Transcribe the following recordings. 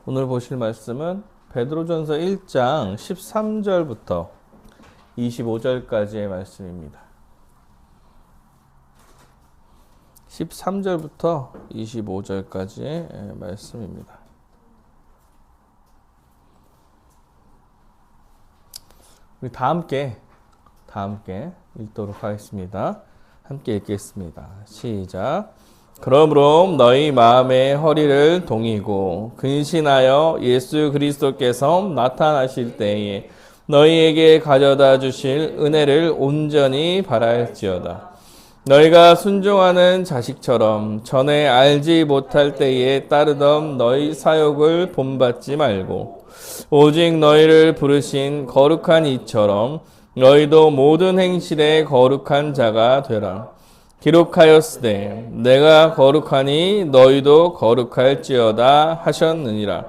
오늘 보실 말씀은 베드로전서 1장 13절부터 25절까지의 말씀입니다. 13절부터 25절까지의 말씀입니다. 우리 다 함께 읽도록 하겠습니다. 함께 읽겠습니다. 시작. 그러므로 너희 마음의 허리를 동이고 근신하여 예수 그리스도께서 나타나실 때에 너희에게 가져다 주실 은혜를 온전히 바랄지어다. 너희가 순종하는 자식처럼 전에 알지 못할 때에 따르던 너희 사욕을 본받지 말고 오직 너희를 부르신 거룩한 이처럼 너희도 모든 행실에 거룩한 자가 되라. 기록하였으되 내가 거룩하니 너희도 거룩할지어다 하셨느니라.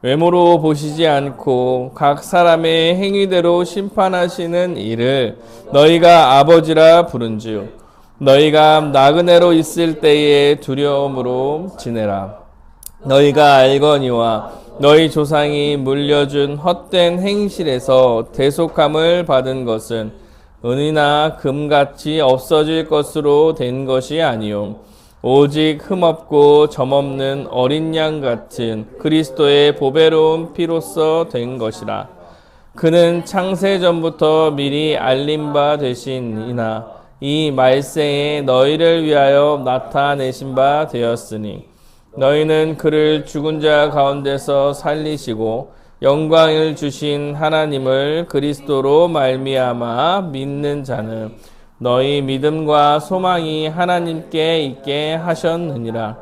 외모로 보시지 않고 각 사람의 행위대로 심판하시는 이를 너희가 아버지라 부른즉 너희가 나그네로 있을 때에 두려움으로 지내라. 너희가 알거니와 너희 조상이 물려준 헛된 행실에서 대속함을 받은 것은 은이나 금같이 없어질 것으로 된 것이 아니요 오직 흠없고 점없는 어린 양 같은 그리스도의 보배로운 피로써 된 것이라. 그는 창세 전부터 미리 알림 바 되신 이나 이 말세에 너희를 위하여 나타내신 바 되었으니 너희는 그를 죽은 자 가운데서 살리시고 영광을 주신 하나님을 그리스도로 말미암아 믿는 자는 너희 믿음과 소망이 하나님께 있게 하셨느니라.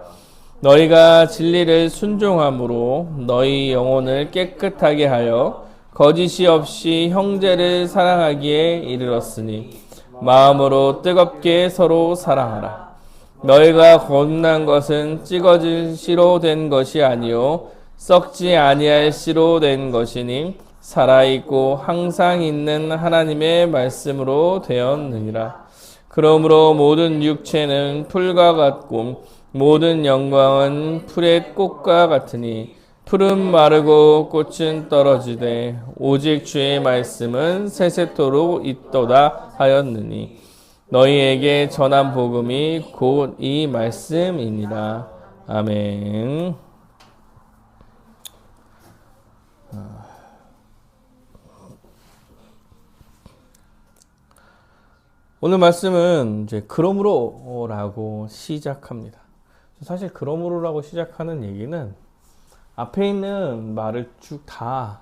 너희가 진리를 순종함으로 너희 영혼을 깨끗하게 하여 거짓이 없이 형제를 사랑하기에 이르렀으니 마음으로 뜨겁게 서로 사랑하라. 너희가 거듭난 것은 찌거질 씨로 된 것이 아니요 썩지 아니할 씨로 된 것이니 살아있고 항상 있는 하나님의 말씀으로 되었느니라. 그러므로 모든 육체는 풀과 같고 모든 영광은 풀의 꽃과 같으니 풀은 마르고 꽃은 떨어지되 오직 주의 말씀은 세세토록 있도다 하였느니 너희에게 전한 복음이 곧 이 말씀이니라. 아멘. 오늘 말씀은 이제 그러므로라고 시작합니다. 사실 그러므로라고 시작하는 얘기는 앞에 있는 말을 쭉 다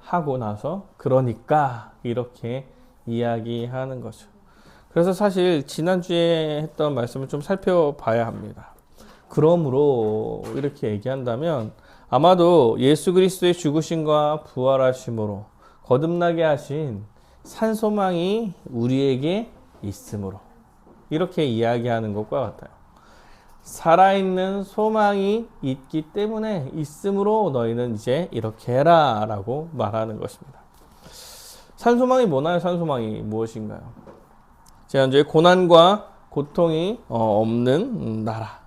하고 나서 그러니까 이렇게 이야기하는 거죠. 그래서 사실 지난주에 했던 말씀을 좀 살펴봐야 합니다. 그러므로 이렇게 얘기한다면 아마도 예수 그리스도의 죽으심과 부활하심으로 거듭나게 하신 산소망이 우리에게 있으므로 이렇게 이야기하는 것과 같아요. 살아있는 소망이 있기 때문에 있으므로 너희는 이제 이렇게 해라 라고 말하는 것입니다. 산소망이 뭐나요? 산소망이 무엇인가요? 지난주에 고난과 고통이 없는 나라,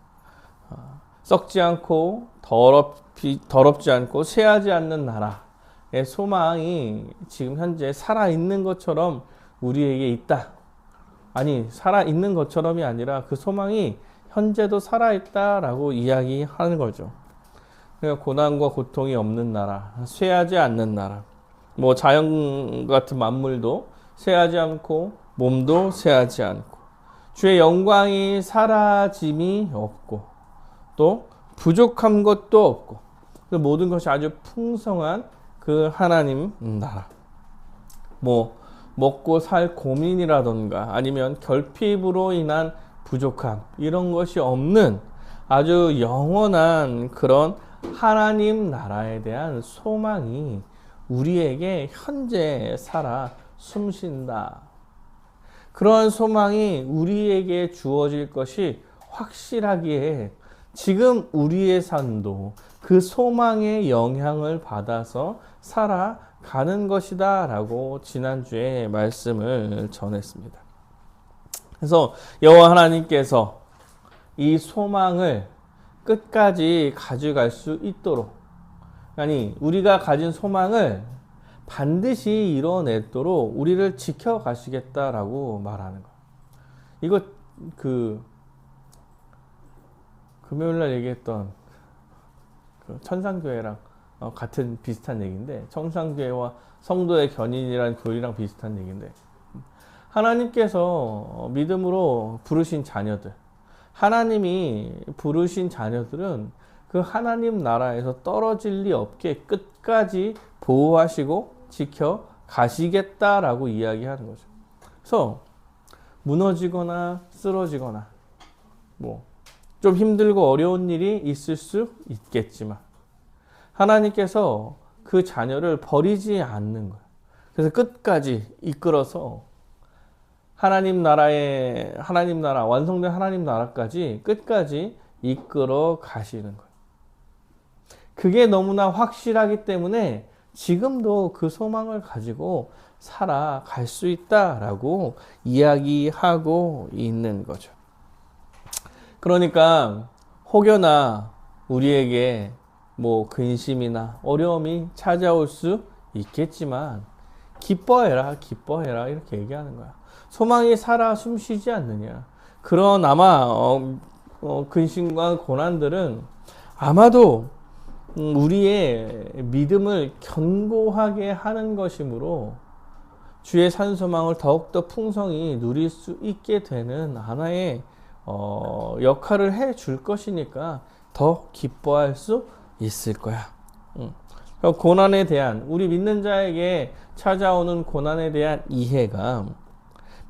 썩지 않고 더럽지 않고 쇠하지 않는 나라의 소망이 지금 현재 살아있는 것처럼 우리에게 있다. 아니, 살아있는 것처럼이 아니라 그 소망이 현재도 살아있다라고 이야기하는 거죠. 그러니까 고난과 고통이 없는 나라, 쇠하지 않는 나라, 뭐 자연 같은 만물도 쇠하지 않고 몸도 쇠하지 않고 주의 영광이 사라짐이 없고 또 부족한 것도 없고 그 모든 것이 아주 풍성한 그 하나님 나라. 뭐 먹고 살 고민이라던가 아니면 결핍으로 인한 부족함 이런 것이 없는 아주 영원한 그런 하나님 나라에 대한 소망이 우리에게 현재 살아 숨쉰다. 그러한 소망이 우리에게 주어질 것이 확실하기에 지금 우리의 삶도 그 소망의 영향을 받아서 살아가는 것이다 라고 지난주에 말씀을 전했습니다. 그래서 여호와 하나님께서 이 소망을 끝까지 가져갈 수 있도록 아니, 우리가 가진 소망을 반드시 이뤄내도록 우리를 지켜가시겠다라고 말하는 거야. 이거 금요일날 얘기했던 천상교회랑 같은 비슷한 얘기인데, 천상교회와 성도의 견인이란 교리랑 비슷한 얘기인데, 하나님께서 믿음으로 부르신 자녀들, 하나님이 부르신 자녀들은 그 하나님 나라에서 떨어질 리 없게 끝까지 보호하시고 지켜 가시겠다라고 이야기하는 거죠. 그래서 무너지거나 쓰러지거나 좀 힘들고 어려운 일이 있을 수 있겠지만 하나님께서 그 자녀를 버리지 않는 거예요. 그래서 끝까지 이끌어서 하나님 나라, 완성된 하나님 나라까지 끝까지 이끌어 가시는 거예요. 그게 너무나 확실하기 때문에 지금도 그 소망을 가지고 살아갈 수 있다라고 이야기하고 있는 거죠. 그러니까 혹여나 우리에게 근심이나 어려움이 찾아올 수 있겠지만 기뻐해라 이렇게 얘기하는 거야. 소망이 살아 숨쉬지 않느냐. 그런 아마 근심과 고난들은 아마도 우리의 믿음을 견고하게 하는 것이므로 주의 산소망을 더욱더 풍성히 누릴 수 있게 되는 하나의 역할을 해줄 것이니까 더 기뻐할 수 있을 거야. 고난에 대한, 우리 믿는 자에게 찾아오는 고난에 대한 이해가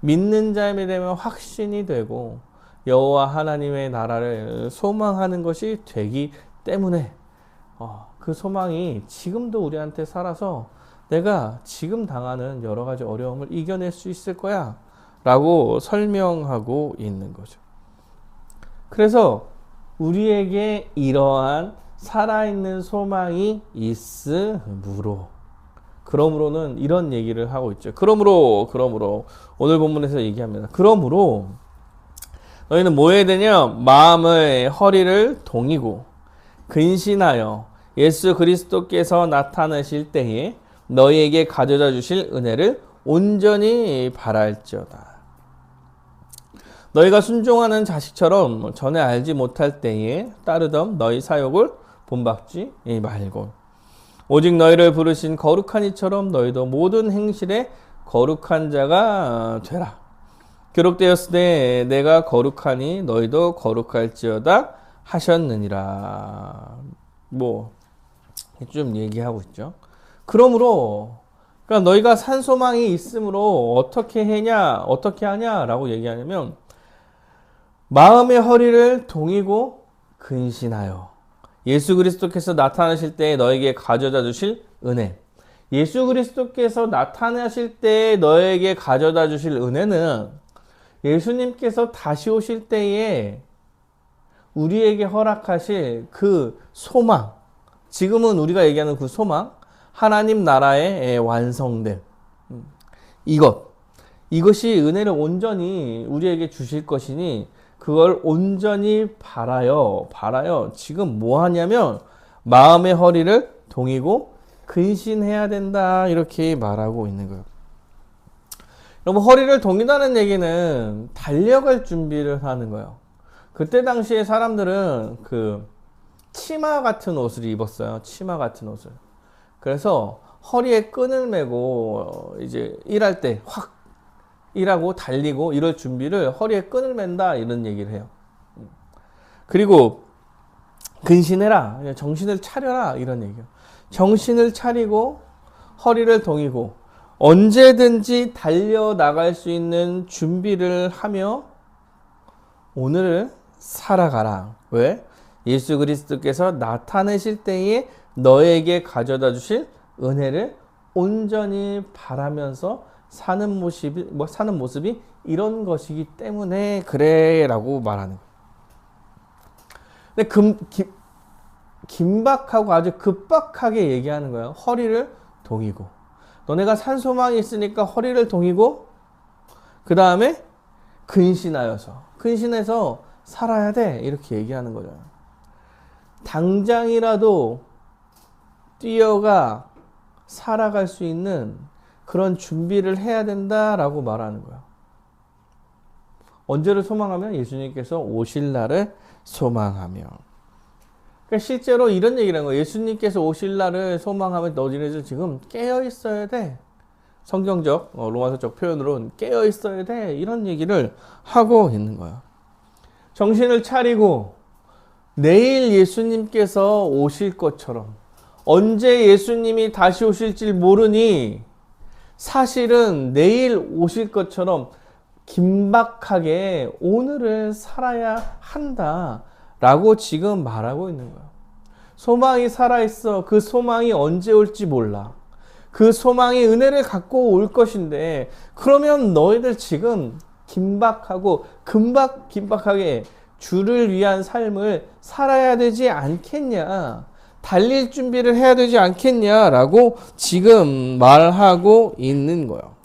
믿는 자임에 대한 확신이 되고 여호와 하나님의 나라를 소망하는 것이 되기 때문에 그 소망이 지금도 우리한테 살아서 내가 지금 당하는 여러 가지 어려움을 이겨낼 수 있을 거야 라고 설명하고 있는 거죠. 그래서 우리에게 이러한 살아있는 소망이 있으므로, 그러므로는 이런 얘기를 하고 있죠. 그러므로 오늘 본문에서 얘기합니다. 그러므로 너희는 뭐 해야 되냐? 마음의 허리를 동이고 근신하여 예수 그리스도께서 나타나실 때에 너희에게 가져다 주실 은혜를 온전히 바랄지어다. 너희가 순종하는 자식처럼 전에 알지 못할 때에 따르던 너희 사욕을 본받지 말고 오직 너희를 부르신 거룩한 이처럼 너희도 모든 행실에 거룩한 자가 되라. 기록되었으되 내가 거룩하니 너희도 거룩할지어다 하셨느니라. 좀 얘기하고 있죠. 그러므로 그러니까 너희가 산 소망이 있으므로 어떻게 하냐라고 얘기하냐면 마음의 허리를 동이고 근신하여 예수 그리스도께서 나타나실 때에 너에게 가져다 주실 은혜. 예수 그리스도께서 나타나실 때에 너에게 가져다 주실 은혜는 예수님께서 다시 오실 때에 우리에게 허락하실 그 소망, 지금은 우리가 얘기하는 그 소망, 하나님 나라의 완성됨, 이것이 은혜를 온전히 우리에게 주실 것이니 그걸 온전히 바라요. 지금 뭐 하냐면 마음의 허리를 동이고 근신해야 된다 이렇게 말하고 있는 거예요. 여러분, 허리를 동인다는 얘기는 달려갈 준비를 하는 거예요. 그때 당시에 사람들은 치마 같은 옷을 입었어요. 치마 같은 옷을. 그래서 허리에 끈을 매고 이제 일할 때 확 일하고 달리고 이럴 준비를 허리에 끈을 맨다 이런 얘기를 해요. 그리고 근신해라, 정신을 차려라 이런 얘기예요. 정신을 차리고 허리를 동이고 언제든지 달려나갈 수 있는 준비를 하며 오늘을 살아가라. 왜? 예수 그리스도께서 나타내실 때에 너에게 가져다 주실 은혜를 온전히 바라면서 사는 모습이 이런 것이기 때문에 그래 라고 말하는 거예요. 근데 긴박하고 아주 급박하게 얘기하는 거예요. 허리를 동이고 너네가 산 소망이 있으니까 허리를 동이고 그 다음에 근신해서 살아야 돼 이렇게 얘기하는 거죠. 당장이라도 뛰어가 살아갈 수 있는 그런 준비를 해야 된다라고 말하는 거예요. 언제를 소망하면? 예수님께서 오실 날을 소망하며. 그러니까 실제로 이런 얘기를 하는 거예요. 예수님께서 오실 날을 소망하면 너희들 지금 깨어 있어야 돼. 성경적, 로마서적 표현으로는 깨어 있어야 돼. 이런 얘기를 하고 있는 거예요. 정신을 차리고 내일 예수님께서 오실 것처럼, 언제 예수님이 다시 오실지 모르니 사실은 내일 오실 것처럼 긴박하게 오늘을 살아야 한다라고 지금 말하고 있는 거예요. 소망이 살아있어. 그 소망이 언제 올지 몰라. 그 소망이 은혜를 갖고 올 것인데, 그러면 너희들 지금 긴박하고 긴박하게 주를 위한 삶을 살아야 되지 않겠냐, 달릴 준비를 해야 되지 않겠냐라고 지금 말하고 있는 거예요.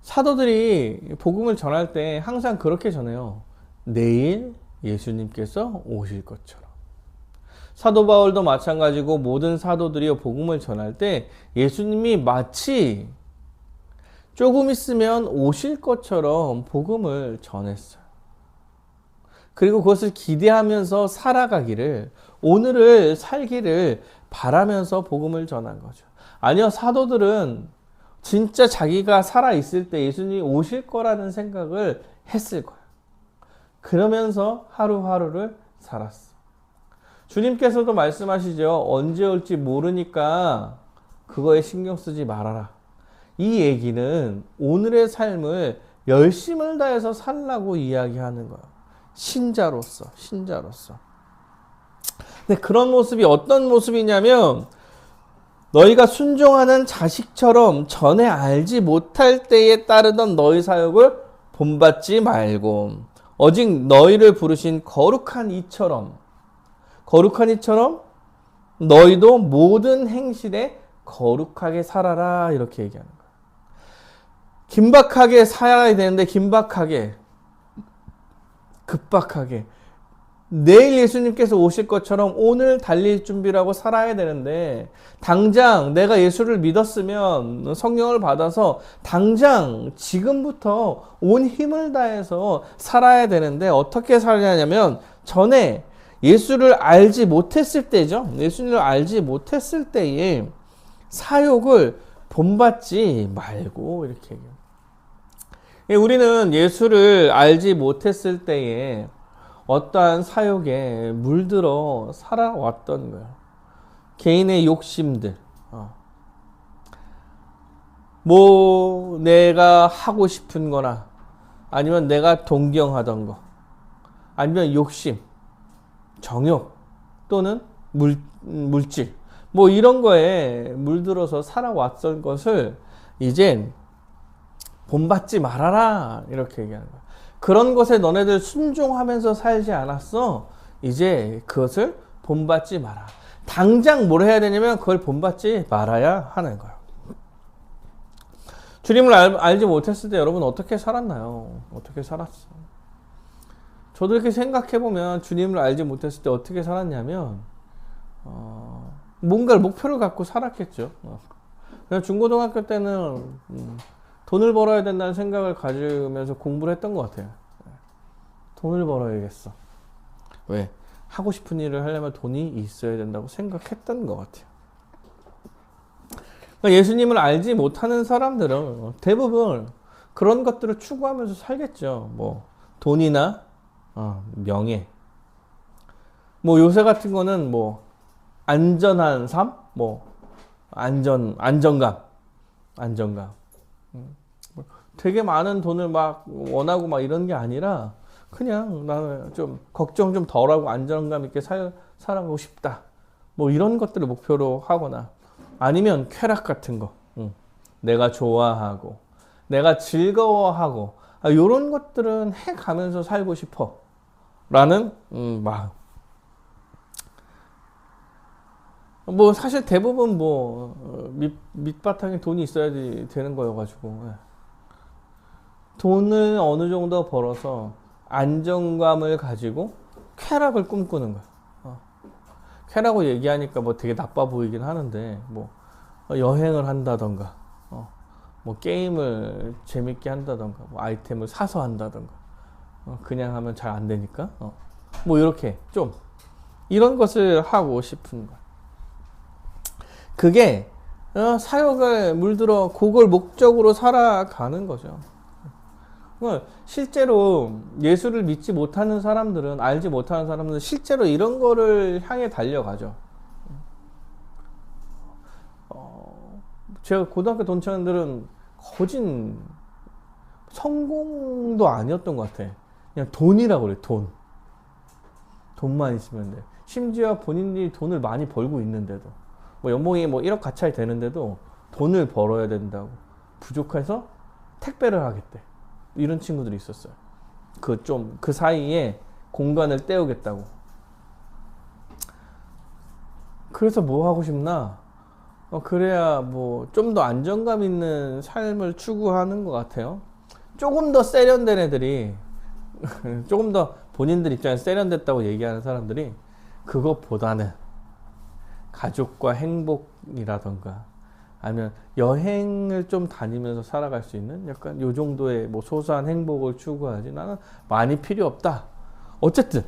사도들이 복음을 전할 때 항상 그렇게 전해요. 내일 예수님께서 오실 것처럼. 사도 바울도 마찬가지고 모든 사도들이 복음을 전할 때 예수님이 마치 조금 있으면 오실 것처럼 복음을 전했어요. 그리고 그것을 기대하면서 살아가기를, 오늘을 살기를 바라면서 복음을 전한 거죠. 아니요, 사도들은 진짜 자기가 살아있을 때 예수님이 오실 거라는 생각을 했을 거예요. 그러면서 하루하루를 살았어. 주님께서도 말씀하시죠. 언제 올지 모르니까 그거에 신경 쓰지 말아라. 이 얘기는 오늘의 삶을 열심을 다해서 살라고 이야기하는 거예요. 신자로서. 근데 그런 모습이 어떤 모습이냐면, 너희가 순종하는 자식처럼 전에 알지 못할 때에 따르던 너희 사역을 본받지 말고, 오직 너희를 부르신 거룩한 이처럼 너희도 모든 행실에 거룩하게 살아라. 이렇게 얘기하는 거예요. 긴박하게 살아야 되는데, 급박하게 내일 예수님께서 오실 것처럼 오늘 달릴 준비를 하고 살아야 되는데, 당장 내가 예수를 믿었으면 성령을 받아서 당장 지금부터 온 힘을 다해서 살아야 되는데, 어떻게 살냐면 전에 예수를 알지 못했을 때죠. 예수님을 알지 못했을 때에 사욕을 본받지 말고, 이렇게 얘기해요. 우리는 예수를 알지 못했을 때에 어떠한 사욕에 물들어 살아왔던 거예요. 개인의 욕심들, 뭐 내가 하고 싶은 거나, 아니면 내가 동경하던 거, 아니면 욕심, 정욕, 또는 물질, 뭐 이런 거에 물들어서 살아왔던 것을 이젠 본받지 말아라. 이렇게 얘기하는 거야. 그런 것에 너네들 순종하면서 살지 않았어. 이제 그것을 본받지 마라. 당장 뭘 해야 되냐면 그걸 본받지 말아야 하는 거예요. 주님을 알지 못했을 때 여러분 어떻게 살았나요? 어떻게 살았어? 저도 이렇게 생각해보면 주님을 알지 못했을 때 어떻게 살았냐면 뭔가 목표를 갖고 살았겠죠. 그냥 중고등학교 때는 돈을 벌어야 된다는 생각을 가지면서 공부를 했던 것 같아요. 돈을 벌어야겠어. 왜? 하고 싶은 일을 하려면 돈이 있어야 된다고 생각했던 것 같아요. 예수님을 알지 못하는 사람들은 대부분 그런 것들을 추구하면서 살겠죠. 뭐 돈이나 명예. 뭐 요새 같은 거는 뭐 안전한 삶, 뭐 안정감. 되게 많은 돈을 막 원하고 막 이런 게 아니라 그냥 나는 좀 걱정 좀 덜하고 안정감 있게 살아가고 싶다. 뭐 이런 것들을 목표로 하거나, 아니면 쾌락 같은 거, 내가 좋아하고 내가 즐거워하고 이런 것들은 해가면서 살고 싶어 라는 마음. 뭐 사실 대부분 뭐 밑바탕에 돈이 있어야 되는 거여가지고, 돈을 어느 정도 벌어서 안정감을 가지고 쾌락을 꿈꾸는 거야. 쾌라고 얘기하니까 뭐 되게 나빠 보이긴 하는데, 뭐 여행을 한다던가, 뭐 게임을 재밌게 한다던가, 뭐 아이템을 사서 한다던가, 그냥 하면 잘 안 되니까, 뭐 이렇게 좀 이런 것을 하고 싶은 거야. 그게 사역을 물들어 그걸 목적으로 살아가는 거죠. 실제로 예수를 믿지 못하는 사람들은, 알지 못하는 사람들은 실제로 이런 거를 향해 달려가죠. 제가 고등학교 동창들은 거진 성공도 아니었던 것 같아. 그냥 돈이라고 그래, 돈. 돈만 있으면 돼. 심지어 본인이 돈을 많이 벌고 있는데도, 뭐 연봉이 뭐 1억 가차이 되는데도 돈을 벌어야 된다고 부족해서 택배를 하겠대. 이런 친구들이 있었어요. 그 사이에 공간을 때우겠다고. 그래서 뭐 하고 싶나? 그래야 뭐 좀 더 안정감 있는 삶을 추구하는 것 같아요. 조금 더 세련된 애들이 조금 더 본인들 입장에서 세련됐다고 얘기하는 사람들이 그것보다는 가족과 행복이라던가 아니면 여행을 좀 다니면서 살아갈 수 있는 약간 요 정도의 뭐 소소한 행복을 추구하지, 나는 많이 필요 없다. 어쨌든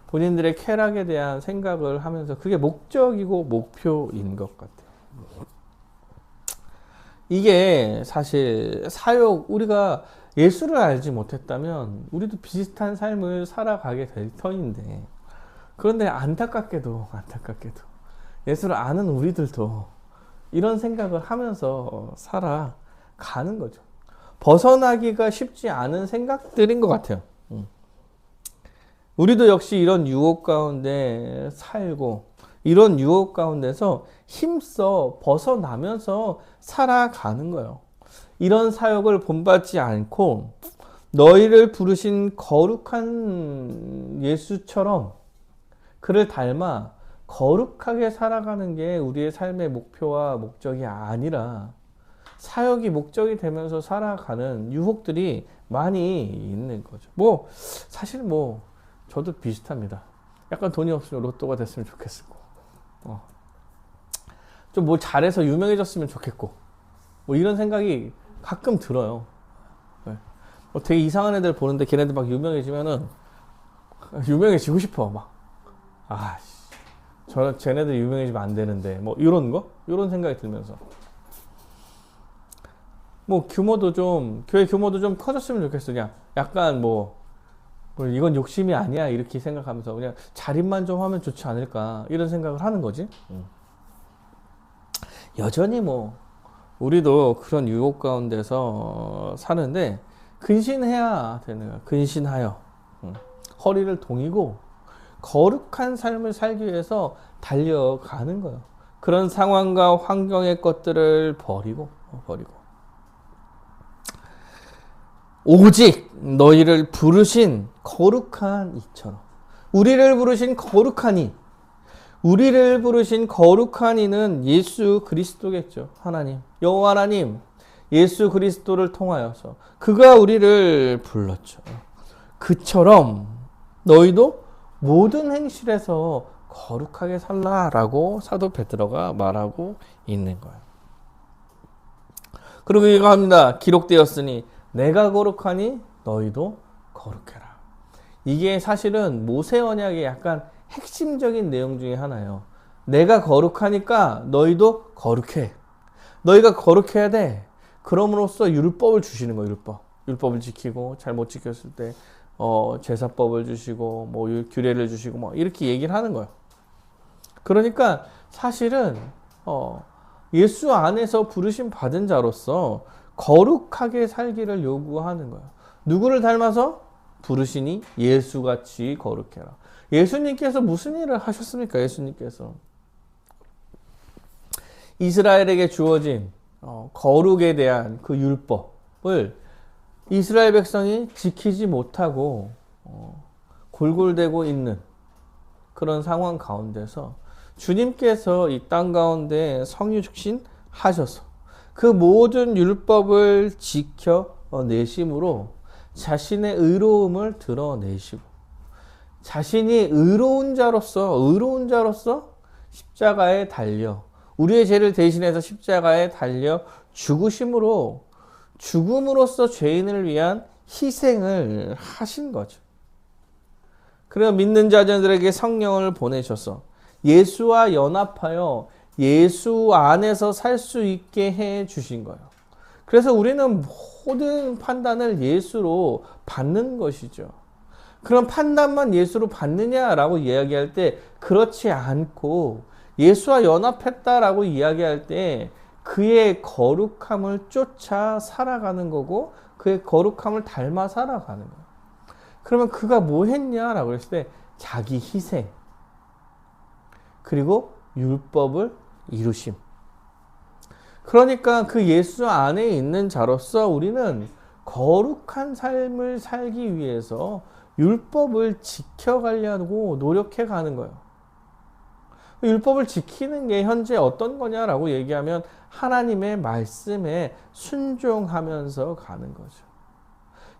본인들의 쾌락에 대한 생각을 하면서 그게 목적이고 목표인 것 같아요. 이게 사실 사역, 우리가 예수를 알지 못했다면 우리도 비슷한 삶을 살아가게 될 터인데, 그런데 안타깝게도 예수를 아는 우리들도 이런 생각을 하면서 살아가는 거죠. 벗어나기가 쉽지 않은 생각들인 것 같아요. 우리도 역시 이런 유혹 가운데 살고, 이런 유혹 가운데서 힘써 벗어나면서 살아가는 거예요. 이런 사역을 본받지 않고 너희를 부르신 거룩한 예수처럼 그를 닮아 거룩하게 살아가는 게 우리의 삶의 목표와 목적이 아니라 사역이 목적이 되면서 살아가는 유혹들이 많이 있는 거죠. 뭐 사실 뭐 저도 비슷합니다. 약간 돈이 없으면 로또가 됐으면 좋겠고, 좀 뭐 잘해서 유명해졌으면 좋겠고, 뭐 이런 생각이 가끔 들어요. 뭐 되게 이상한 애들 보는데 걔네들 막 유명해지면은 유명해지고 싶어. 막 쟤네들 유명해지면 안 되는데, 뭐 이런 생각이 들면서, 뭐 교회 규모도 좀 커졌으면 좋겠어. 그냥 약간 뭐 이건 욕심이 아니야 이렇게 생각하면서 그냥 자립만 좀 하면 좋지 않을까 이런 생각을 하는 거지. 여전히 뭐 우리도 그런 유혹 가운데서 사는데 근신해야 되는 거야. 근신하여 허리를 동이고 거룩한 삶을 살기 위해서 달려가는 거예요. 그런 상황과 환경의 것들을 버리고 오직 너희를 부르신 거룩한 이처럼, 우리를 부르신 거룩한 이는 예수 그리스도겠죠. 하나님, 여호와 하나님, 예수 그리스도를 통하여서 그가 우리를 불렀죠. 그처럼 너희도 모든 행실에서 거룩하게 살라라고 사도 베드로가 말하고 있는 거예요. 그리고 이거 합니다. 기록되었으니 내가 거룩하니 너희도 거룩해라. 이게 사실은 모세 언약의 약간 핵심적인 내용 중에 하나예요. 내가 거룩하니까 너희도 거룩해. 너희가 거룩해야 돼. 그럼으로써 율법을 주시는 거예요. 율법을 지키고 잘못 지켰을 때 제사법을 주시고 뭐 규례를 주시고 뭐 이렇게 얘기를 하는 거예요. 그러니까 사실은 예수 안에서 부르심 받은 자로서 거룩하게 살기를 요구하는 거예요. 누구를 닮아서? 부르시니 예수같이 거룩해라. 예수님께서 무슨 일을 하셨습니까? 예수님께서 이스라엘에게 주어진 거룩에 대한 그 율법을 이스라엘 백성이 지키지 못하고 골골대고 있는 그런 상황 가운데서 주님께서 이 땅 가운데 성육신 하셔서 그 모든 율법을 지켜내심으로 자신의 의로움을 드러내시고 자신이 의로운 자로서 십자가에 달려 우리의 죄를 대신해서 십자가에 달려 죽음으로써 죄인을 위한 희생을 하신 거죠. 그리고 믿는 자들에게 성령을 보내셔서 예수와 연합하여 예수 안에서 살 수 있게 해 주신 거예요. 그래서 우리는 모든 판단을 예수로 받는 것이죠. 그럼 판단만 예수로 받느냐라고 이야기할 때 그렇지 않고 예수와 연합했다라고 이야기할 때 그의 거룩함을 쫓아 살아가는 거고 그의 거룩함을 닮아 살아가는 거예요. 그러면 그가 뭐 했냐라고 했을 때 자기 희생 그리고 율법을 이루심. 그러니까 그 예수 안에 있는 자로서 우리는 거룩한 삶을 살기 위해서 율법을 지켜가려고 노력해 가는 거예요. 율법을 지키는 게 현재 어떤 거냐라고 얘기하면 하나님의 말씀에 순종하면서 가는 거죠.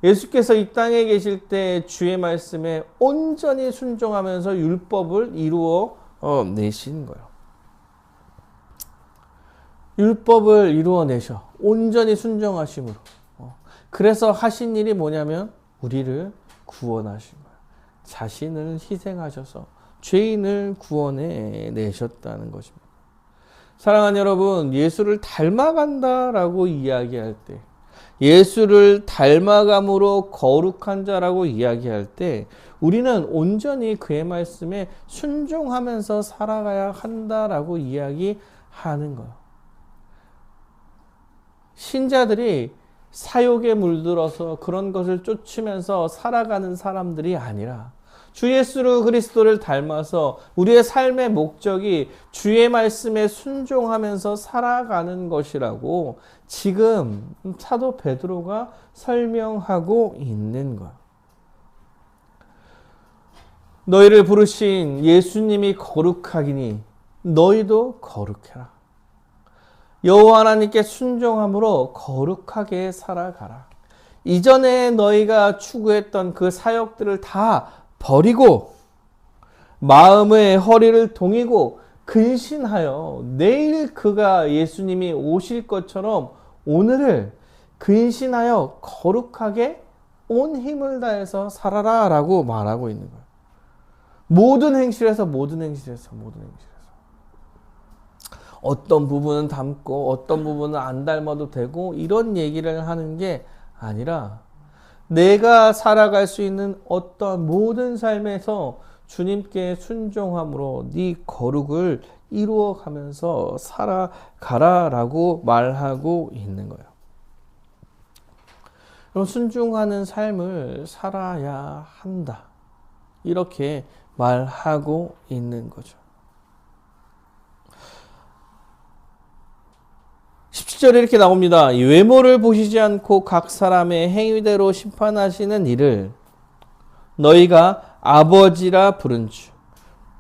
예수께서 이 땅에 계실 때 주의 말씀에 온전히 순종하면서 율법을 이루어 내신 거예요. 율법을 이루어내셔. 온전히 순종하심으로. 그래서 하신 일이 뭐냐면 우리를 구원하신 거예요. 자신을 희생하셔서 죄인을 구원해 내셨다는 것입니다. 사랑하는 여러분, 예수를 닮아간다라고 이야기할 때 예수를 닮아감으로 거룩한 자라고 이야기할 때 우리는 온전히 그의 말씀에 순종하면서 살아가야 한다라고 이야기하는 거예요. 신자들이 사욕에 물들어서 그런 것을 쫓으면서 살아가는 사람들이 아니라 주 예수 그리스도를 닮아서 우리의 삶의 목적이 주의 말씀에 순종하면서 살아가는 것이라고 지금 사도 베드로가 설명하고 있는 것. 너희를 부르신 예수님이 거룩하기니 너희도 거룩해라. 여호와 하나님께 순종함으로 거룩하게 살아가라. 이전에 너희가 추구했던 그 사역들을 다 버리고 마음의 허리를 동이고 근신하여 내일 그가 예수님이 오실 것처럼 오늘을 근신하여 거룩하게 온 힘을 다해서 살아라 라고 말하고 있는 거예요. 모든 행실에서 어떤 부분은 닮고 어떤 부분은 안 닮아도 되고 이런 얘기를 하는 게 아니라 내가 살아갈 수 있는 어떤 모든 삶에서 주님께 순종함으로 네 거룩을 이루어가면서 살아가라라고 말하고 있는 거예요. 그럼 순종하는 삶을 살아야 한다. 이렇게 말하고 있는 거죠. 17절에 이렇게 나옵니다. 외모를 보시지 않고 각 사람의 행위대로 심판하시는 이를 너희가 아버지라 부른 주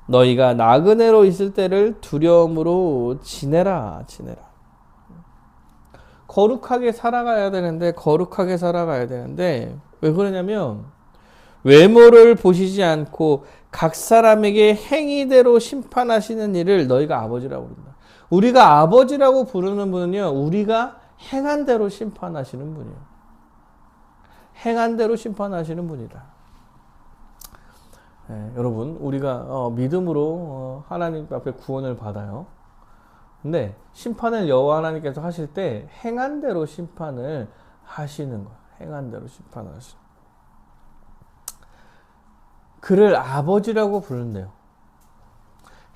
너희가 나그네로 있을 때를 두려움으로 지내라. 거룩하게 살아가야 되는데 왜 그러냐면 외모를 보시지 않고 각 사람에게 행위대로 심판하시는 이를 너희가 아버지라고 부른다. 우리가 아버지라고 부르는 분은요, 우리가 행한 대로 심판하시는 분이에요. 행한 대로 심판하시는 분이다. 네, 여러분, 우리가 믿음으로 하나님 앞에 구원을 받아요. 근데 심판을 여호와 하나님께서 하실 때 행한 대로 심판을 하시는 거예요. 행한 대로 심판하시는. 그를 아버지라고 부른대요.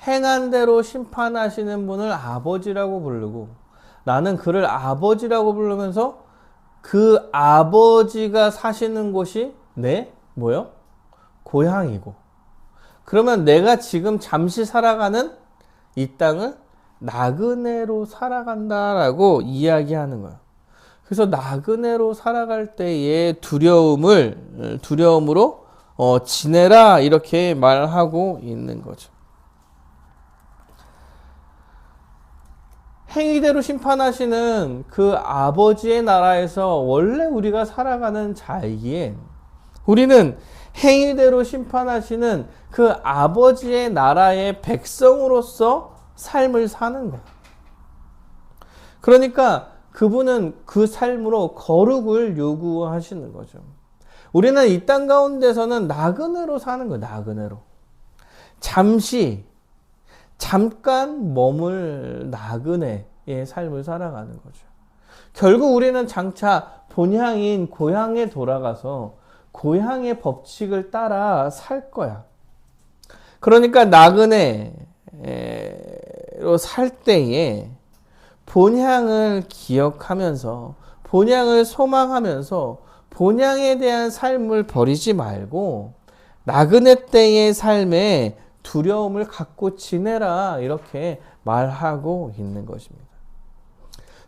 행한 대로 심판하시는 분을 아버지라고 부르고 나는 그를 아버지라고 부르면서 그 아버지가 사시는 곳이 내 뭐요? 고향이고 그러면 내가 지금 잠시 살아가는 이 땅을 나그네로 살아간다라고 이야기하는 거예요. 그래서 나그네로 살아갈 때의 두려움으로 지내라 이렇게 말하고 있는 거죠. 행위대로 심판하시는 그 아버지의 나라에서 원래 우리가 살아가는 자이기에 우리는 행위대로 심판하시는 그 아버지의 나라의 백성으로서 삶을 사는 거예요. 그러니까 그분은 그 삶으로 거룩을 요구하시는 거죠. 우리는 이 땅 가운데서는 나그네로 사는 거예요. 나그네로. 잠깐 머물 나그네의 삶을 살아가는 거죠. 결국 우리는 장차 본향인 고향에 돌아가서 고향의 법칙을 따라 살 거야. 그러니까 나그네로 살 때에 본향을 기억하면서 본향을 소망하면서 본향에 대한 삶을 버리지 말고 나그네 때의 삶에 두려움을 갖고 지내라 이렇게 말하고 있는 것입니다.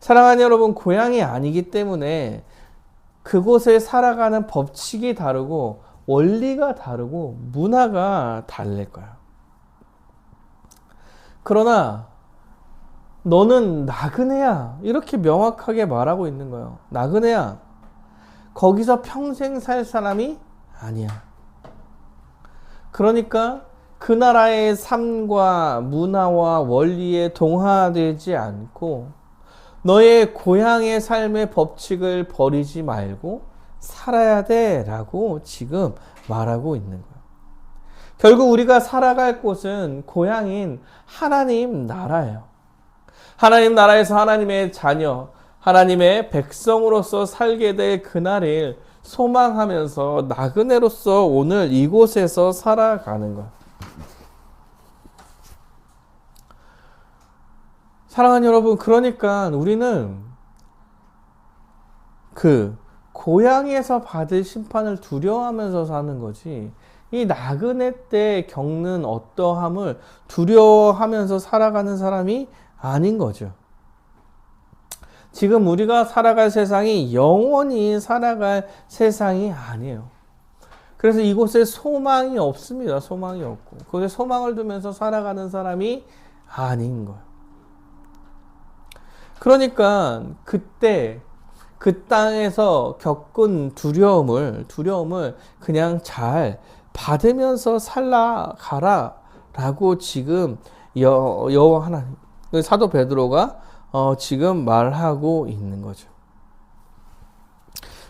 사랑하는 여러분, 고향이 아니기 때문에 그곳에 살아가는 법칙이 다르고 원리가 다르고 문화가 다를 거야. 그러나 너는 나그네야 이렇게 명확하게 말하고 있는 거예요. 나그네야. 거기서 평생 살 사람이 아니야. 그러니까 그 나라의 삶과 문화와 원리에 동화되지 않고 너의 고향의 삶의 법칙을 버리지 말고 살아야 돼 라고 지금 말하고 있는 거예요. 결국 우리가 살아갈 곳은 고향인 하나님 나라예요. 하나님 나라에서 하나님의 자녀, 하나님의 백성으로서 살게 될 그날을 소망하면서 나그네로서 오늘 이곳에서 살아가는 것. 사랑하는 여러분, 그러니까 우리는 그 고향에서 받을 심판을 두려워하면서 사는 거지, 이 나그네 때 겪는 어떠함을 두려워하면서 살아가는 사람이 아닌 거죠. 지금 우리가 살아갈 세상이 영원히 살아갈 세상이 아니에요. 그래서 이곳에 소망이 없습니다. 소망이 없고 그곳에 소망을 두면서 살아가는 사람이 아닌 거예요. 그러니까 그때 그 땅에서 겪은 두려움을 그냥 잘 받으면서 살아가라 라고 지금 여호와 하나님, 사도 베드로가 지금 말하고 있는 거죠.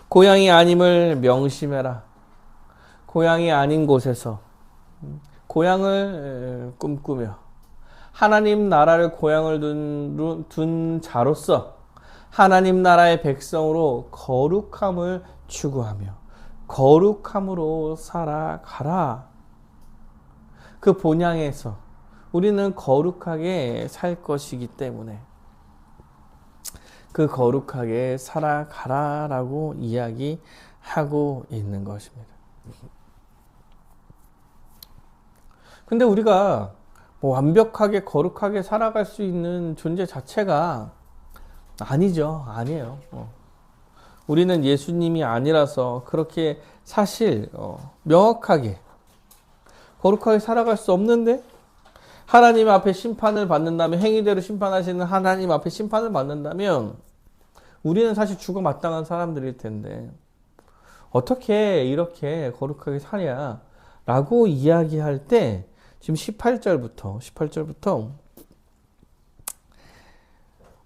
고향이 아님을 명심해라. 고향이 아닌 곳에서 고향을 꿈꾸며 하나님 나라를 고향을 둔 자로서 하나님 나라의 백성으로 거룩함을 추구하며 거룩함으로 살아가라. 그 본향에서 우리는 거룩하게 살 것이기 때문에 그 거룩하게 살아가라 라고 이야기하고 있는 것입니다. 근데 우리가 뭐 완벽하게 거룩하게 살아갈 수 있는 존재 자체가 아니죠. 아니에요. 우리는 예수님이 아니라서 그렇게 사실 명확하게 거룩하게 살아갈 수 없는데, 하나님 앞에 심판을 받는다면, 행위대로 심판하시는 하나님 앞에 심판을 받는다면 우리는 사실 죽어 마땅한 사람들일 텐데 어떻게 이렇게 거룩하게 사냐 라고 이야기할 때 지금 18절부터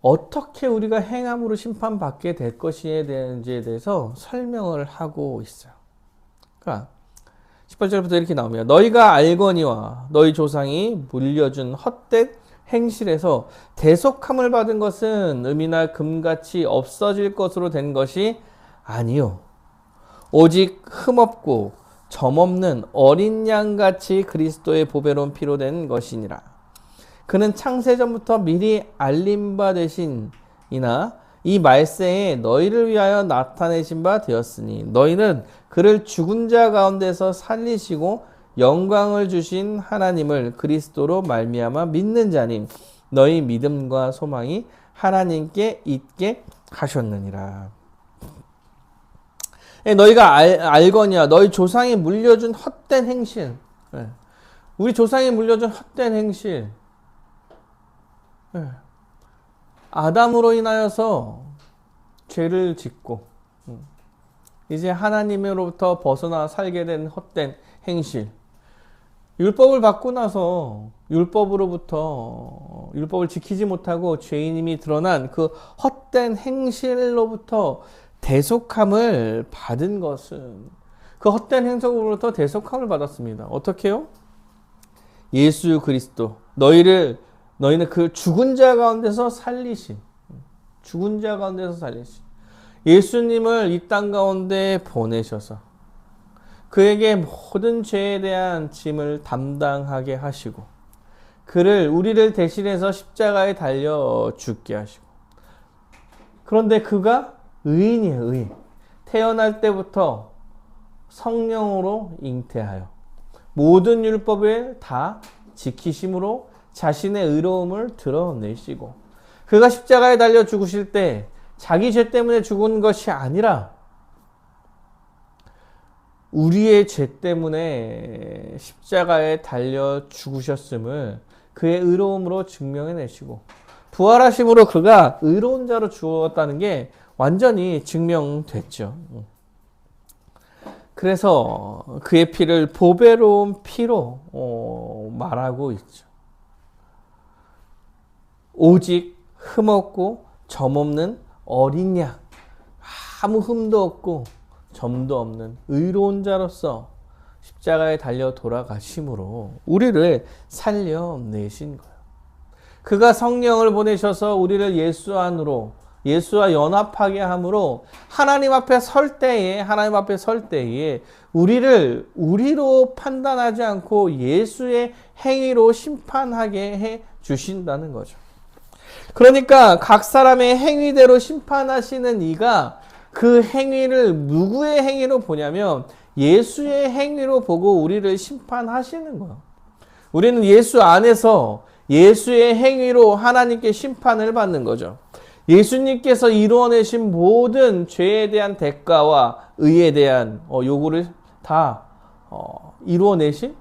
어떻게 우리가 행함으로 심판받게 될 것이에 대해서 설명을 하고 있어요. 그러니까 18절부터 이렇게 나오면 너희가 알거니와 너희 조상이 물려준 헛된 행실에서 대속함을 받은 것은 금이나 금같이 없어질 것으로 된 것이 아니요 오직 흠없고 점없는 어린 양같이 그리스도의 보배로운 피로 된 것이니라. 그는 창세전부터 미리 알림 바 되신이나 이 말세에 너희를 위하여 나타내신 바 되었으니 너희는 그를 죽은 자 가운데서 살리시고 영광을 주신 하나님을 그리스도로 말미암아 믿는 자님 너희 믿음과 소망이 하나님께 있게 하셨느니라. 너희가 알거니와 너희 조상이 물려준 헛된 행실, 우리 조상이 물려준 헛된 행실, 아담으로 인하여서 죄를 짓고 이제 하나님으로부터 벗어나 살게 된 헛된 행실. 율법을 받고 나서 율법을 지키지 못하고 죄인임이 드러난 그 헛된 행실로부터 대속함을 받은 것은, 그 헛된 행적으로부터 대속함을 받았습니다. 어떻게요? 예수 그리스도, 너희는 그 죽은 자 가운데서 살리신 예수님을 이 땅 가운데 보내셔서 그에게 모든 죄에 대한 짐을 담당하게 하시고, 우리를 대신해서 십자가에 달려 죽게 하시고, 그런데 그가 의인이에요, 의인. 태어날 때부터 성령으로 잉태하여 모든 율법을 다 지키심으로 자신의 의로움을 드러내시고, 그가 십자가에 달려 죽으실 때 자기 죄 때문에 죽은 것이 아니라 우리의 죄 때문에 십자가에 달려 죽으셨음을 그의 의로움으로 증명해내시고, 부활하심으로 그가 의로운 자로 주었다는 게 완전히 증명됐죠. 그래서 그의 피를 보배로운 피로 말하고 있죠. 오직 흠없고 점없는 어린 양, 아무 흠도 없고 점도 없는 의로운 자로서 십자가에 달려 돌아가심으로 우리를 살려내신 거예요. 그가 성령을 보내셔서 우리를 예수와 연합하게 함으로 하나님 앞에 설 때에 우리를 우리로 판단하지 않고 예수의 행위로 심판하게 해 주신다는 거죠. 그러니까 각 사람의 행위대로 심판하시는 이가 그 행위를 누구의 행위로 보냐면 예수의 행위로 보고 우리를 심판하시는 거예요. 우리는 예수 안에서 예수의 행위로 하나님께 심판을 받는 거죠. 예수님께서 이루어내신 모든 죄에 대한 대가와 의에 대한 요구를 다 이루어내신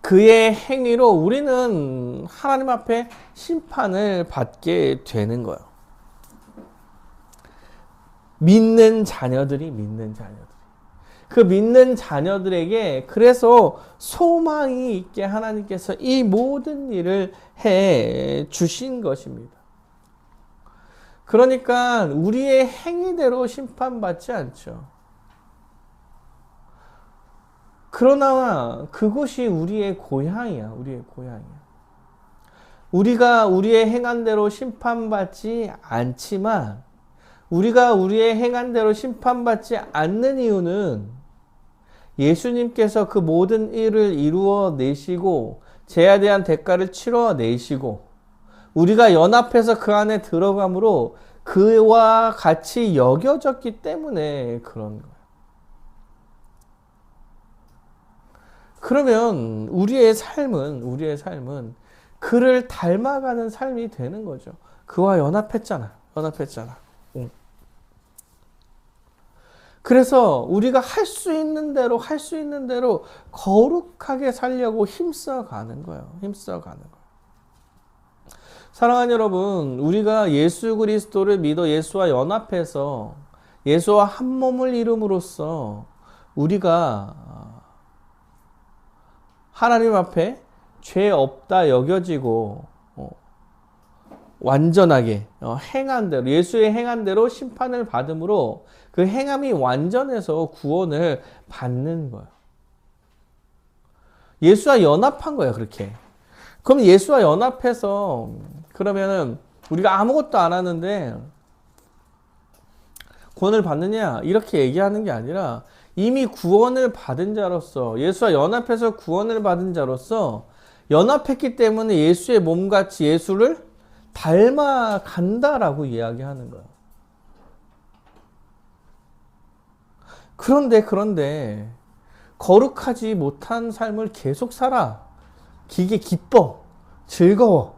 그의 행위로 우리는 하나님 앞에 심판을 받게 되는 거예요. 믿는 자녀들이. 그 믿는 자녀들에게 그래서 소망이 있게 하나님께서 이 모든 일을 해 주신 것입니다. 그러니까 우리의 행위대로 심판받지 않죠. 그러나 그것이 우리의 고향이야. 우리가 우리의 행한 대로 심판받지 않지만, 우리가 우리의 행한 대로 심판받지 않는 이유는 예수님께서 그 모든 일을 이루어내시고 죄에 대한 대가를 치러내시고 우리가 연합해서 그 안에 들어감으로 그와 같이 여겨졌기 때문에 그런 거예요. 그러면 우리의 삶은 그를 닮아가는 삶이 되는 거죠. 그와 연합했잖아. 그래서 우리가 할 수 있는 대로 거룩하게 살려고 힘써가는 거예요. 사랑하는 여러분, 우리가 예수 그리스도를 믿어 예수와 연합해서 예수와 한 몸을 이룸으로써 우리가 하나님 앞에 죄 없다 여겨지고 완전하게 행한 대로, 예수의 행한 대로 심판을 받음으로 그 행함이 완전해서 구원을 받는 거예요. 예수와 연합한 거예요, 그렇게. 그럼 예수와 연합해서 그러면은 우리가 아무것도 안 하는데 구원을 받느냐 이렇게 얘기하는 게 아니라 이미 구원을 받은 자로서, 예수와 연합해서 구원을 받은 자로서 연합했기 때문에 예수의 몸같이 예수를 닮아간다라고 이야기하는 거예요. 그런데 거룩하지 못한 삶을 계속 살아. 이게 기뻐, 즐거워.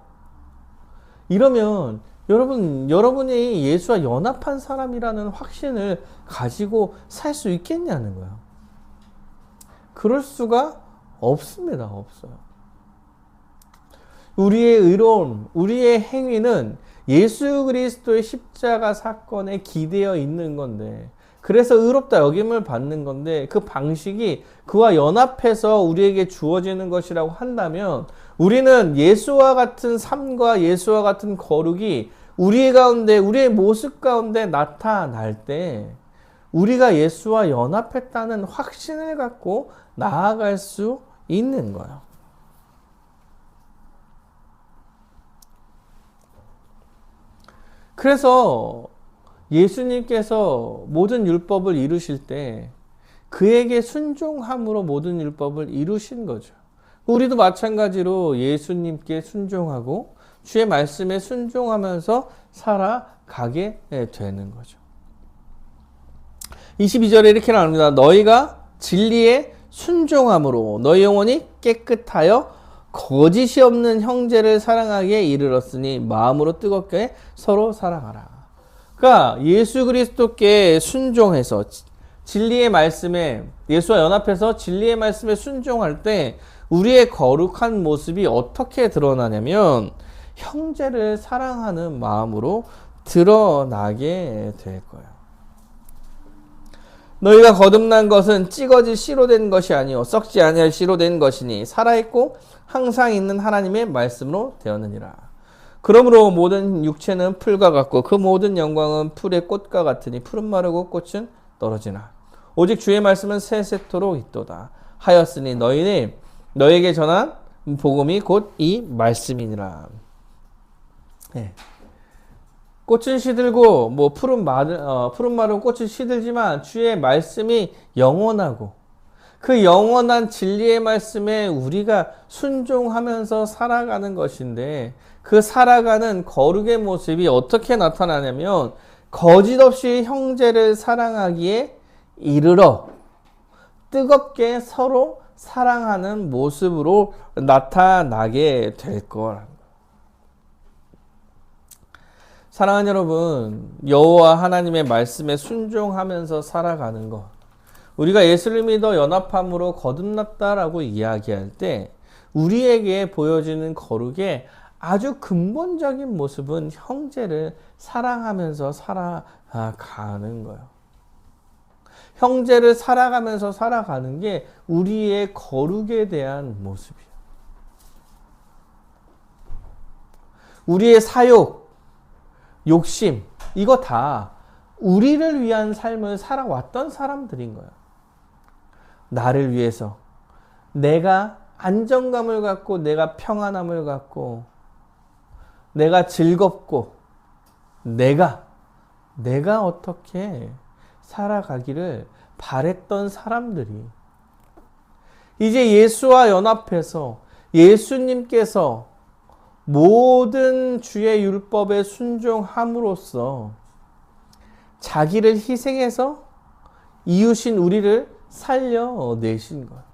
이러면 여러분이 예수와 연합한 사람이라는 확신을 가지고 살 수 있겠냐는 거예요. 그럴 수가 없습니다. 없어요. 우리의 의로움, 우리의 행위는 예수 그리스도의 십자가 사건에 기대어 있는 건데 그래서 의롭다 여김을 받는 건데 그 방식이 그와 연합해서 우리에게 주어지는 것이라고 한다면 우리는 예수와 같은 삶과 예수와 같은 거룩이 우리 가운데 우리의 모습 가운데 나타날 때 우리가 예수와 연합했다는 확신을 갖고 나아갈 수 있는 거예요. 그래서 예수님께서 모든 율법을 이루실 때 그에게 순종함으로 모든 율법을 이루신 거죠. 우리도 마찬가지로 예수님께 순종하고 주의 말씀에 순종하면서 살아가게 되는 거죠. 22절에 이렇게 나옵니다. 너희가 진리에 순종함으로 너희 영혼이 깨끗하여 거짓이 없는 형제를 사랑하기에 이르렀으니 마음으로 뜨겁게 서로 사랑하라. 그러니까 예수 그리스도께 순종해서 진리의 말씀에 예수와 연합해서 진리의 말씀에 순종할 때 우리의 거룩한 모습이 어떻게 드러나냐면 형제를 사랑하는 마음으로 드러나게 될 거예요. 너희가 거듭난 것은 찌거질 씨로 된 것이 아니요 썩지 아니할 씨로 된 것이니 살아있고 항상 있는 하나님의 말씀으로 되었느니라. 그러므로 모든 육체는 풀과 같고 그 모든 영광은 풀의 꽃과 같으니 풀은 마르고 꽃은 떨어지나 오직 주의 말씀은 세세토록 있도다 하였으니 너희는 너에게 전한 복음이 곧 이 말씀이니라. 네. 꽃은 시들고 풀은 마르고 꽃은 시들지만 주의 말씀이 영원하고 그 영원한 진리의 말씀에 우리가 순종하면서 살아가는 것인데 그 살아가는 거룩의 모습이 어떻게 나타나냐면 거짓 없이 형제를 사랑하기에 이르러 뜨겁게 서로 사랑하는 모습으로 나타나게 될 거랍니다. 사랑하는 여러분, 여호와 하나님의 말씀에 순종하면서 살아가는 것, 우리가 예수를 믿어 연합함으로 거듭났다라고 이야기할 때 우리에게 보여지는 거룩의 아주 근본적인 모습은 형제를 사랑하면서 살아가는 거예요. 형제를 살아가면서 살아가는 게 우리의 거룩에 대한 모습이에요. 우리의 사욕, 욕심, 이거 다 우리를 위한 삶을 살아왔던 사람들인 거예요. 나를 위해서 내가 안정감을 갖고 내가 평안함을 갖고 내가 즐겁고 내가 어떻게 살아가기를 바랬던 사람들이 이제 예수와 연합해서 예수님께서 모든 주의 율법에 순종함으로써 자기를 희생해서 이웃인 우리를 살려내신 거예요.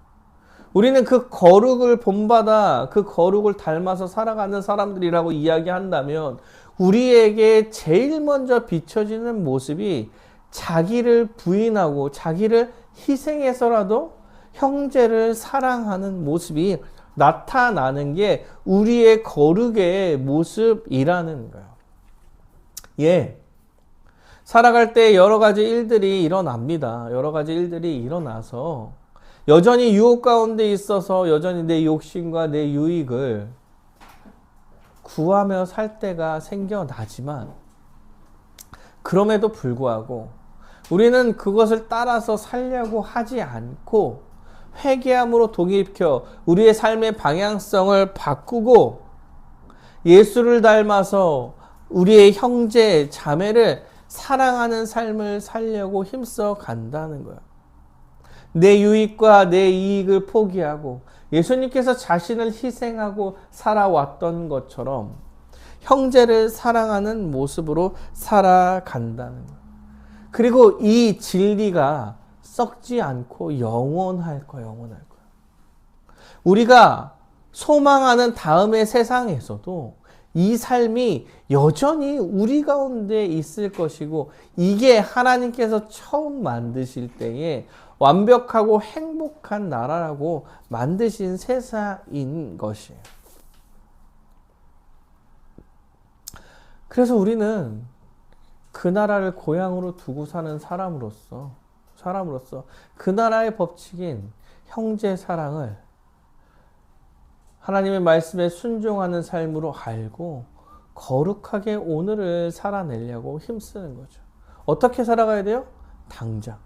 우리는 그 거룩을 본받아 그 거룩을 닮아서 살아가는 사람들이라고 이야기한다면 우리에게 제일 먼저 비춰지는 모습이 자기를 부인하고 자기를 희생해서라도 형제를 사랑하는 모습이 나타나는 게 우리의 거룩의 모습이라는 거예요. 예. 살아갈 때 여러 가지 일들이 일어납니다. 여러 가지 일들이 일어나서 여전히 유혹 가운데 있어서 여전히 내 욕심과 내 유익을 구하며 살 때가 생겨나지만 그럼에도 불구하고 우리는 그것을 따라서 살려고 하지 않고 회개함으로 돌이켜 우리의 삶의 방향성을 바꾸고 예수를 닮아서 우리의 형제, 자매를 사랑하는 삶을 살려고 힘써 간다는 거예요. 내 유익과 내 이익을 포기하고 예수님께서 자신을 희생하고 살아왔던 것처럼 형제를 사랑하는 모습으로 살아간다는 거예요. 그리고 이 진리가 썩지 않고 영원할 거예요. 우리가 소망하는 다음의 세상에서도 이 삶이 여전히 우리 가운데 있을 것이고 이게 하나님께서 처음 만드실 때에 완벽하고 행복한 나라라고 만드신 세상인 것이에요. 그래서 우리는 그 나라를 고향으로 두고 사는 사람으로서 그 나라의 법칙인 형제 사랑을 하나님의 말씀에 순종하는 삶으로 알고 거룩하게 오늘을 살아내려고 힘쓰는 거죠. 어떻게 살아가야 돼요? 당장.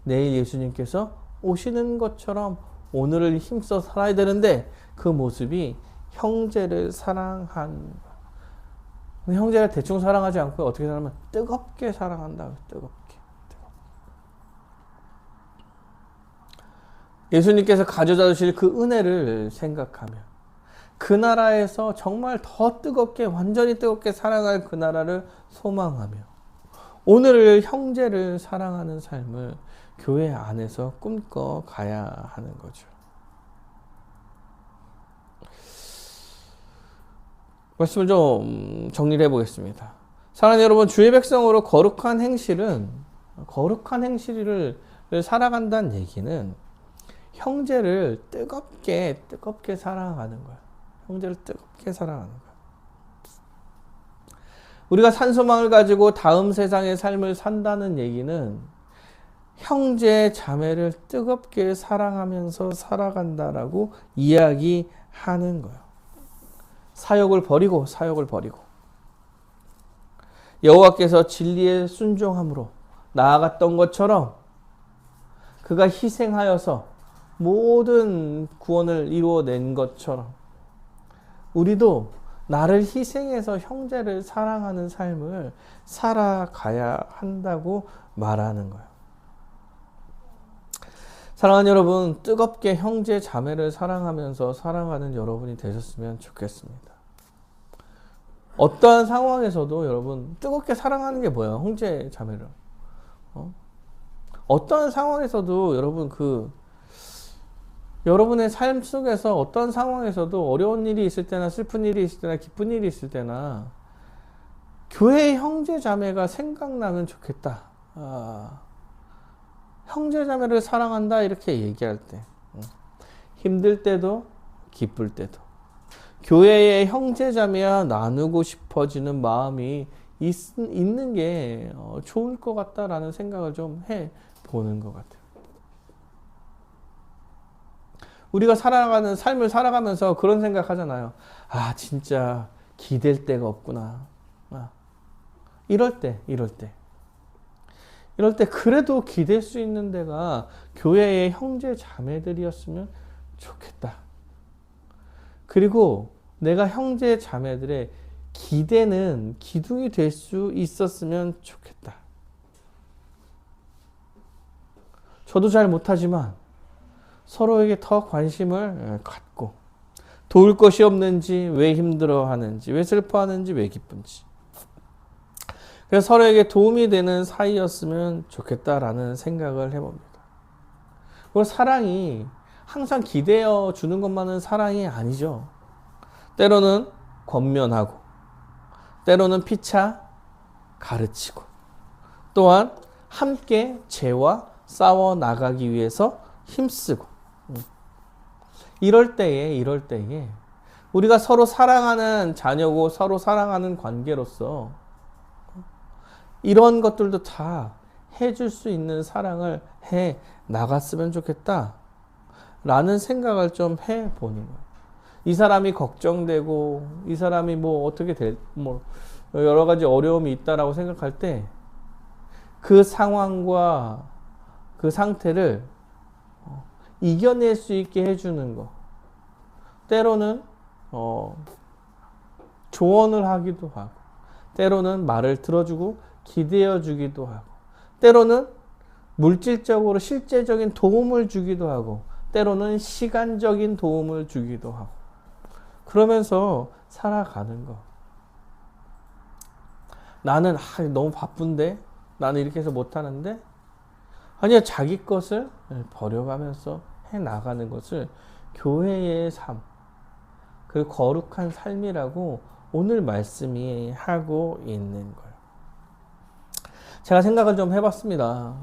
내일 예수님께서 오시는 것처럼 오늘을 힘써 살아야 되는데 그 모습이 형제를 사랑한, 형제를 대충 사랑하지 않고 어떻게 사랑하면 뜨겁게 사랑한다. 뜨겁게. 예수님께서 가져다 주실 그 은혜를 생각하며 그 나라에서 정말 더 뜨겁게, 완전히 뜨겁게 사랑할 그 나라를 소망하며 오늘을 형제를 사랑하는 삶을 교회 안에서 꿈꿔 가야 하는 거죠. 말씀을 좀 정리를 해보겠습니다. 사랑하는 여러분, 주의 백성으로 거룩한 행실을 살아간다는 얘기는 형제를 뜨겁게 사랑하는 거예요. 형제를 뜨겁게 사랑하는 거예요. 우리가 산소망을 가지고 다음 세상의 삶을 산다는 얘기는 형제 자매를 뜨겁게 사랑하면서 살아간다라고 이야기하는 거예요. 사욕을 버리고 여호와께서 진리에 순종함으로 나아갔던 것처럼 그가 희생하여서 모든 구원을 이루어낸 것처럼 우리도 나를 희생해서 형제를 사랑하는 삶을 살아가야 한다고 말하는 거예요. 사랑하는 여러분, 뜨겁게 형제 자매를 사랑하면서 살아가는 여러분이 되셨으면 좋겠습니다. 어떠한 상황에서도 여러분 뜨겁게 사랑하는 게 뭐예요? 형제 자매를. 어떠한 상황에서도 여러분 여러분의 삶 속에서 어떤 상황에서도 어려운 일이 있을 때나 슬픈 일이 있을 때나 기쁜 일이 있을 때나 교회의 형제 자매가 생각나면 좋겠다. 형제 자매를 사랑한다 이렇게 얘기할 때 힘들 때도 기쁠 때도 교회의 형제 자매와 나누고 싶어지는 마음이 있는 게 좋을 것 같다라는 생각을 좀 해보는 것 같아요. 우리가 살아가는 삶을 살아가면서 그런 생각 하잖아요. 진짜 기댈 데가 없구나. 이럴 때 그래도 기댈 수 있는 데가 교회의 형제 자매들이었으면 좋겠다. 그리고 내가 형제 자매들의 기대는 기둥이 될 수 있었으면 좋겠다. 저도 잘 못하지만 서로에게 더 관심을 갖고 도울 것이 없는지, 왜 힘들어하는지, 왜 슬퍼하는지, 왜 기쁜지, 그래서 서로에게 도움이 되는 사이였으면 좋겠다라는 생각을 해봅니다. 그리고 사랑이 항상 기대어 주는 것만은 사랑이 아니죠. 때로는 권면하고 때로는 피차 가르치고 또한 함께 죄와 싸워 나가기 위해서 힘쓰고 이럴 때에 우리가 서로 사랑하는 자녀고 서로 사랑하는 관계로서 이런 것들도 다 해줄 수 있는 사랑을 해 나갔으면 좋겠다 라는 생각을 좀 해보는 거예요. 이 사람이 걱정되고 이 사람이 여러 가지 어려움이 있다라고 생각할 때 그 상황과 그 상태를 이겨낼 수 있게 해주는 거. 때로는 조언을 하기도 하고 때로는 말을 들어주고 기대어 주기도 하고 때로는 물질적으로 실제적인 도움을 주기도 하고 때로는 시간적인 도움을 주기도 하고 그러면서 살아가는 거. 나는 너무 바쁜데 나는 이렇게 해서 못하는데 아니야, 자기 것을 버려가면서 해나가는 것을 교회의 삶, 그 거룩한 삶이라고 오늘 말씀이 하고 있는 거예요. 제가 생각을 좀 해봤습니다.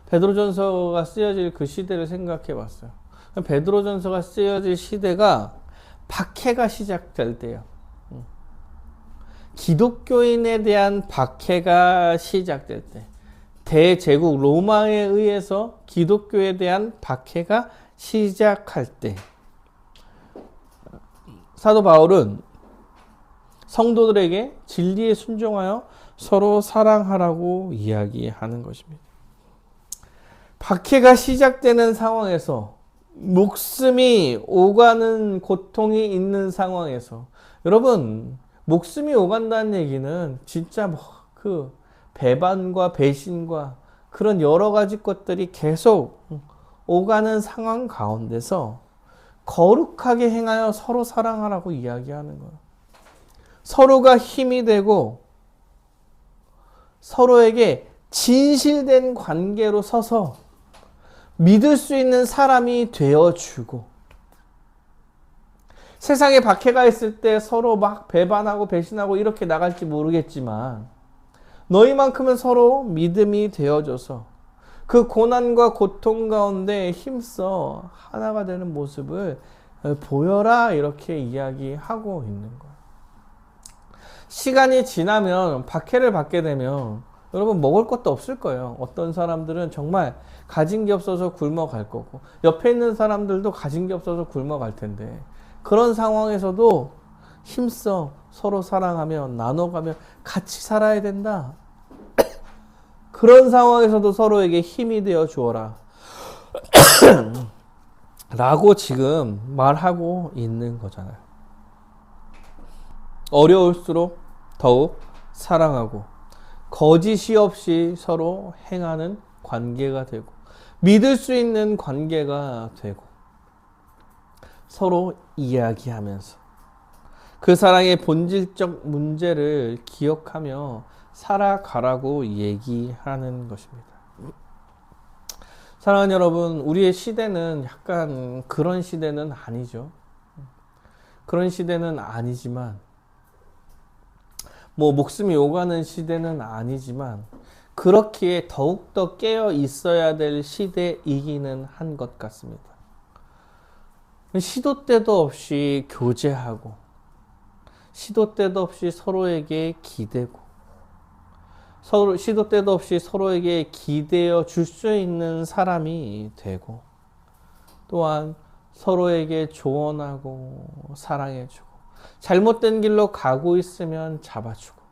베드로전서가 쓰여질 그 시대를 생각해봤어요. 베드로전서가 쓰여질 시대가 박해가 시작될 때예요. 기독교인에 대한 박해가 시작될 때, 대제국 로마에 의해서 기독교에 대한 박해가 시작할 때, 사도 바울은 성도들에게 진리에 순종하여 서로 사랑하라고 이야기하는 것입니다. 박해가 시작되는 상황에서, 목숨이 오가는 고통이 있는 상황에서, 여러분, 목숨이 오간다는 얘기는 진짜 그 배반과 배신과 그런 여러 가지 것들이 계속 오가는 상황 가운데서 거룩하게 행하여 서로 사랑하라고 이야기하는 거예요. 서로가 힘이 되고 서로에게 진실된 관계로 서서 믿을 수 있는 사람이 되어주고, 세상에 박해가 있을 때 서로 막 배반하고 배신하고 이렇게 나갈지 모르겠지만, 너희만큼은 서로 믿음이 되어줘서 그 고난과 고통 가운데 힘써 하나가 되는 모습을 보여라, 이렇게 이야기하고 있는 거예요. 시간이 지나면, 박해를 받게 되면 여러분 먹을 것도 없을 거예요. 어떤 사람들은 정말 가진 게 없어서 굶어갈 거고, 옆에 있는 사람들도 가진 게 없어서 굶어갈 텐데, 그런 상황에서도 힘써 서로 사랑하며 나눠가며 같이 살아야 된다. 그런 상황에서도 서로에게 힘이 되어 주어라 라고 지금 말하고 있는 거잖아요. 어려울수록 더욱 사랑하고 거짓이 없이 서로 행하는 관계가 되고, 믿을 수 있는 관계가 되고, 서로 이야기하면서 그 사랑의 본질적 문제를 기억하며 살아가라고 얘기하는 것입니다. 사랑하는 여러분, 우리의 시대는 약간 그런 시대는 아니죠. 그런 시대는 아니지만, 목숨이 오가는 시대는 아니지만, 그렇기에 더욱더 깨어 있어야 될 시대이기는 한 것 같습니다. 시도 때도 없이 교제하고, 시도 때도 없이 서로에게 기대고, 시도 때도 없이 서로에게 기대어 줄 수 있는 사람이 되고, 또한 서로에게 조언하고 사랑해주고, 잘못된 길로 가고 있으면 잡아주고,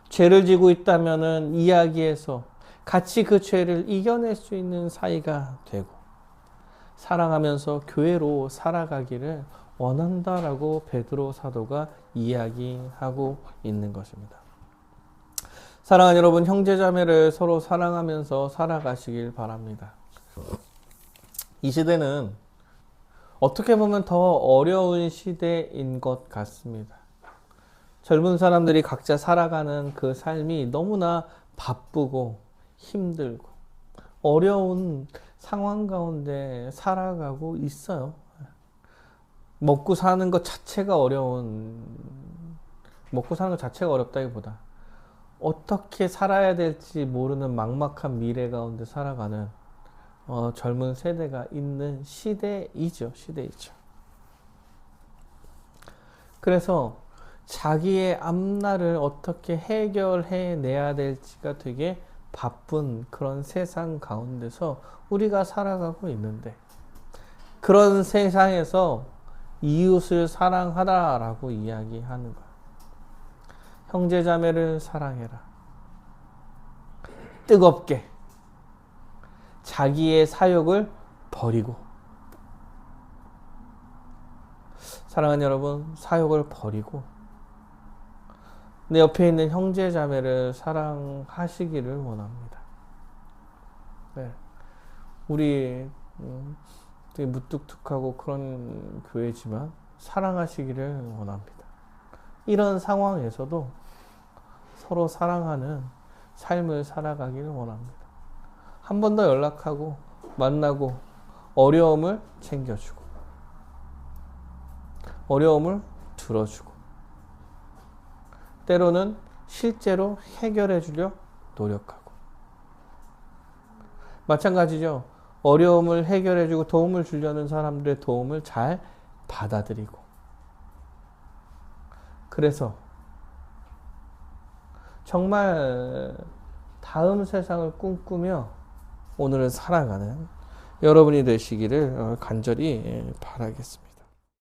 죄를 지고 있다면 이야기해서 같이 그 죄를 이겨낼 수 있는 사이가 되고, 사랑하면서 교회로 살아가기를 원한다라고 베드로 사도가 이야기하고 있는 것입니다. 사랑하는 여러분, 형제자매를 서로 사랑하면서 살아가시길 바랍니다. 이 시대는 어떻게 보면 더 어려운 시대인 것 같습니다. 젊은 사람들이 각자 살아가는 그 삶이 너무나 바쁘고 힘들고 어려운 상황 가운데 살아가고 있어요. 먹고 사는 것 자체가 어렵다기보다 어떻게 살아야 될지 모르는 막막한 미래 가운데 살아가는 젊은 세대가 있는 시대이죠. 그래서 자기의 앞날을 어떻게 해결해 내야 될지가 되게 바쁜 그런 세상 가운데서 우리가 살아가고 있는데, 그런 세상에서 이웃을 사랑하라라고 이야기하는 거예요. 형제자매를 사랑해라. 뜨겁게 자기의 사욕을 버리고, 사랑하는 여러분, 사욕을 버리고 내 옆에 있는 형제자매를 사랑하시기를 원합니다. 네. 우리 되게 무뚝뚝하고 그런 교회지만 사랑하시기를 원합니다. 이런 상황에서도 서로 사랑하는 삶을 살아가기를 원합니다. 한 번 더 연락하고 만나고 어려움을 챙겨주고 어려움을 들어주고 때로는 실제로 해결해 주려 노력하고, 마찬가지죠. 어려움을 해결해 주고 도움을 주려는 사람들의 도움을 잘 받아들이고, 그래서 정말 다음 세상을 꿈꾸며 오늘을 살아가는 여러분이 되시기를 간절히 바라겠습니다.